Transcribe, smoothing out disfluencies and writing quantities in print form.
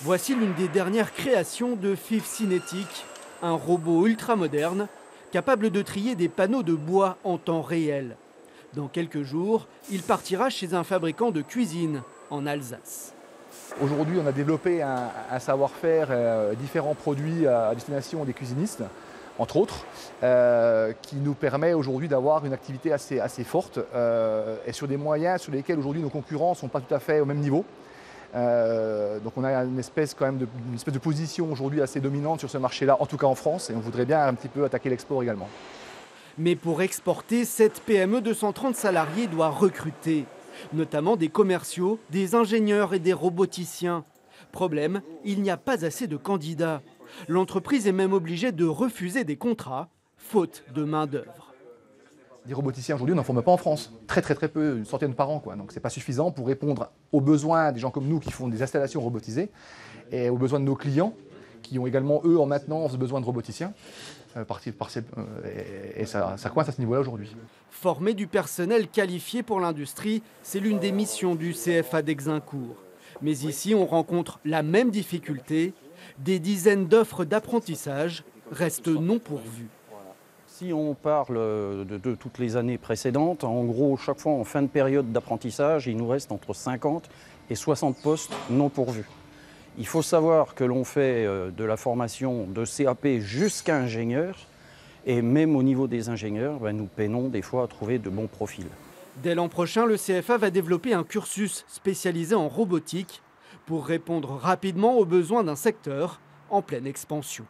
Voici l'une des dernières créations de FIF Cinétique, un robot ultramoderne capable de trier des panneaux de bois en temps réel. Dans quelques jours, il partira chez un fabricant de cuisine en Alsace. Aujourd'hui, on a développé un savoir-faire, différents produits à destination des cuisinistes, entre autres, qui nous permet aujourd'hui d'avoir une activité assez forte et sur des moyens sur lesquels aujourd'hui nos concurrents ne sont pas tout à fait au même niveau. Donc on a une espèce de position aujourd'hui assez dominante sur ce marché-là, en tout cas en France, et on voudrait bien un petit peu attaquer l'export également. Mais pour exporter, cette PME de 130 salariés doit recruter, notamment des commerciaux, des ingénieurs et des roboticiens. Problème, il n'y a pas assez de candidats. L'entreprise est même obligée de refuser des contrats, faute de main-d'œuvre. Des roboticiens aujourd'hui, on n'en forme pas en France. Très peu, une centaine par an, quoi. Donc c'est pas suffisant pour répondre aux besoins des gens comme nous qui font des installations robotisées et aux besoins de nos clients qui ont également, eux, en maintenance, besoin de roboticiens. Et ça coince à ce niveau-là aujourd'hui. Former du personnel qualifié pour l'industrie, c'est l'une des missions du CFA d'Exincourt. Mais ici, on rencontre la même difficulté. Des dizaines d'offres d'apprentissage restent non pourvues. Si on parle de toutes les années précédentes, en gros, chaque fois en fin de période d'apprentissage, il nous reste entre 50 et 60 postes non pourvus. Il faut savoir que l'on fait de la formation de CAP jusqu'à ingénieur, et même au niveau des ingénieurs, nous peinons des fois à trouver de bons profils. Dès l'an prochain, le CFA va développer un cursus spécialisé en robotique pour répondre rapidement aux besoins d'un secteur en pleine expansion.